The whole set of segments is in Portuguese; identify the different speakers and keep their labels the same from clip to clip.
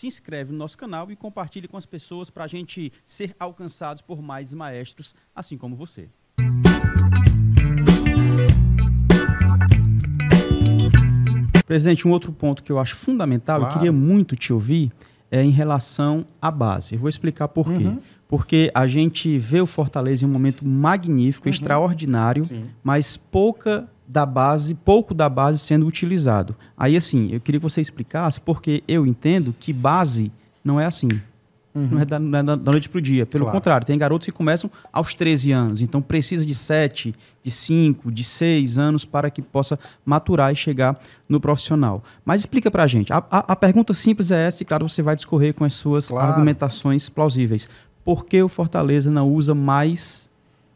Speaker 1: se inscreve no nosso canal e compartilhe com as pessoas para a gente ser alcançados por mais maestros, assim como você. Presidente, um outro ponto que eu acho fundamental, claro, eu queria muito te ouvir, é em relação à base. Eu vou explicar por quê. Porque a gente vê o Fortaleza em um momento magnífico, extraordinário, mas pouco da base sendo utilizado. Aí, assim, eu queria que você explicasse, porque eu entendo que base não é assim. Não é da noite para o dia. Pelo contrário, tem garotos que começam aos 13 anos. Então, precisa de 7, de 5, de 6 anos para que possa maturar e chegar no profissional. Mas explica para a gente. A pergunta simples é essa e, claro, você vai discorrer com as suas argumentações plausíveis. Por que o Fortaleza não usa mais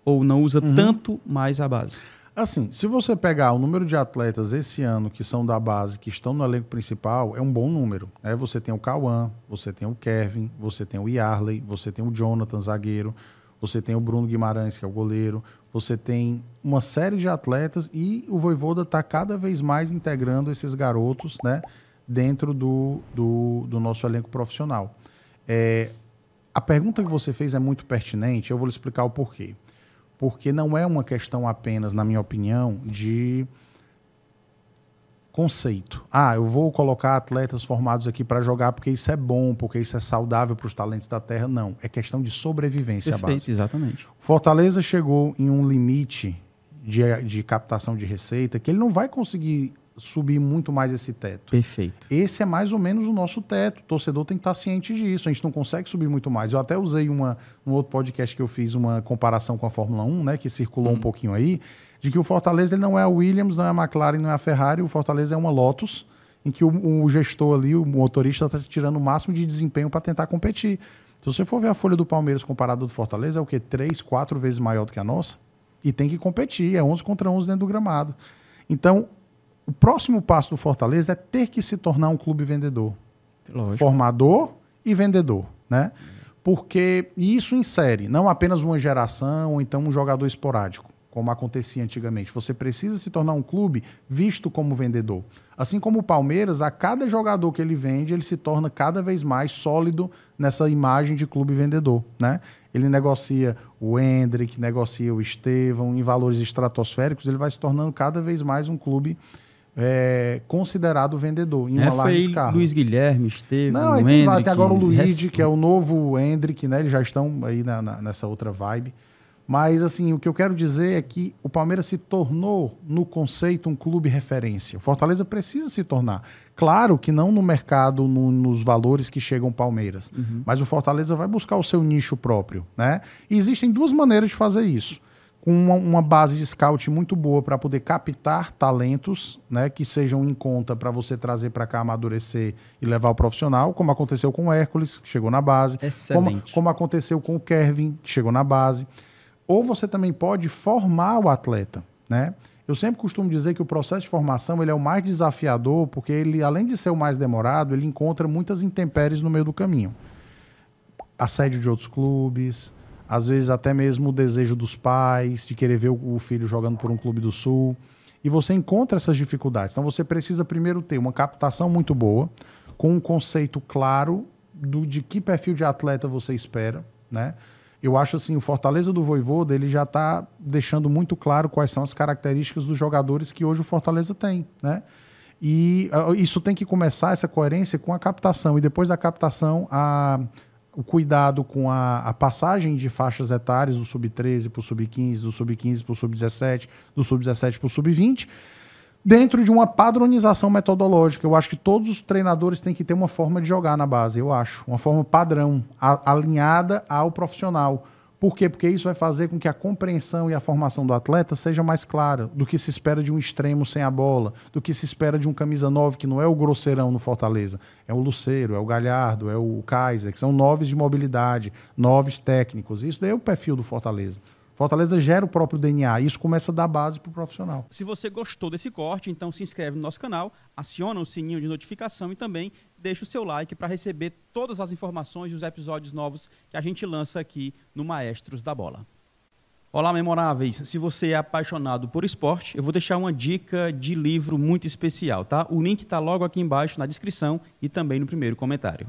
Speaker 1: ou não usa tanto mais a base?
Speaker 2: Assim, se você pegar o número de atletas esse ano que são da base, que estão no elenco principal, é um bom número. Né? Você tem o Cauã, você tem o Kevin, você tem o Yarley, você tem o Jonathan, zagueiro, você tem o Bruno Guimarães, que é o goleiro, você tem uma série de atletas e o Vojvoda está cada vez mais integrando esses garotos, né, dentro do nosso elenco profissional. A pergunta que você fez é muito pertinente, eu vou lhe explicar o porquê. Porque não é uma questão apenas, na minha opinião, de conceito. Eu vou colocar atletas formados aqui para jogar porque isso é bom, porque isso é saudável para os talentos da terra. Não, é questão de sobrevivência.
Speaker 1: Perfeito,
Speaker 2: base.
Speaker 1: Exatamente.
Speaker 2: Fortaleza chegou em um limite de captação de receita que ele não vai conseguir subir muito mais esse teto.
Speaker 1: Perfeito.
Speaker 2: Esse é mais ou menos o nosso teto. O torcedor tem que estar ciente disso. A gente não consegue subir muito mais. Eu até usei um outro podcast que eu fiz uma comparação com a Fórmula 1, né, que circulou um pouquinho aí, de que o Fortaleza ele não é a Williams, não é a McLaren, não é a Ferrari. O Fortaleza é uma Lotus, em que o gestor ali, o motorista, está tirando o máximo de desempenho para tentar competir. Se você for ver a folha do Palmeiras comparada do Fortaleza, é o quê? 3, 4 vezes maior do que a nossa. E tem que competir. É 11 contra 11 dentro do gramado. Então, o próximo passo do Fortaleza é ter que se tornar um clube vendedor. Lógico. Formador e vendedor, né? Porque isso insere não apenas uma geração ou então um jogador esporádico, como acontecia antigamente. Você precisa se tornar um clube visto como vendedor. Assim como o Palmeiras, a cada jogador que ele vende, ele se torna cada vez mais sólido nessa imagem de clube vendedor, né? Ele negocia o Endrick, negocia o Estevão, em valores estratosféricos, ele vai se tornando cada vez mais um clube considerado vendedor em uma larga escala.
Speaker 1: Luiz Guilherme, Estevão,
Speaker 2: não, aí tem agora o Luigi, que é o novo Endrick, né? Eles já estão aí nessa outra vibe. Mas assim, o que eu quero dizer é que o Palmeiras se tornou, no conceito, um clube referência. O Fortaleza precisa se tornar. Claro que não no mercado, nos valores que chegam ao Palmeiras, mas o Fortaleza vai buscar o seu nicho próprio, né? E existem duas maneiras de fazer isso. Com uma base de scout muito boa para poder captar talentos, né, que sejam em conta para você trazer para cá, amadurecer e levar ao profissional, como aconteceu com o Hércules, que chegou na base.
Speaker 1: Excelente.
Speaker 2: Como aconteceu com o Kevin, que chegou na base. Ou você também pode formar o atleta, né? Eu sempre costumo dizer que o processo de formação ele é o mais desafiador, porque ele, além de ser o mais demorado, ele encontra muitas intempéries no meio do caminho. Assédio de outros clubes, às vezes até mesmo o desejo dos pais de querer ver o filho jogando por um clube do Sul. E você encontra essas dificuldades. Então você precisa primeiro ter uma captação muito boa, com um conceito claro de que perfil de atleta você espera, né? Eu acho assim, o Fortaleza do Vojvoda, ele já está deixando muito claro quais são as características dos jogadores que hoje o Fortaleza tem, né? E isso tem que começar, essa coerência, com a captação. E depois da captação, o cuidado com a passagem de faixas etárias do sub-13 para o sub-15, do sub-15 para o sub-17, do sub-17 para o sub-20, dentro de uma padronização metodológica. Eu acho que todos os treinadores têm que ter uma forma de jogar na base, eu acho. Uma forma padrão, alinhada ao profissional. Por quê? Porque isso vai fazer com que a compreensão e a formação do atleta seja mais clara do que se espera de um extremo sem a bola, do que se espera de um camisa 9, que não é o grosseirão no Fortaleza, é o Lucero, é o Galhardo, é o Kaiser, que são 9s de mobilidade, 9s técnicos. Isso daí é o perfil do Fortaleza. Fortaleza gera o próprio DNA, e isso começa da base para o profissional.
Speaker 1: Se você gostou desse corte, então se inscreve no nosso canal, aciona o sininho de notificação e também deixa o seu like para receber todas as informações dos episódios novos que a gente lança aqui no Maestros da Bola. Olá, memoráveis! Se você é apaixonado por esporte, eu vou deixar uma dica de livro muito especial, tá? O link está logo aqui embaixo na descrição e também no primeiro comentário.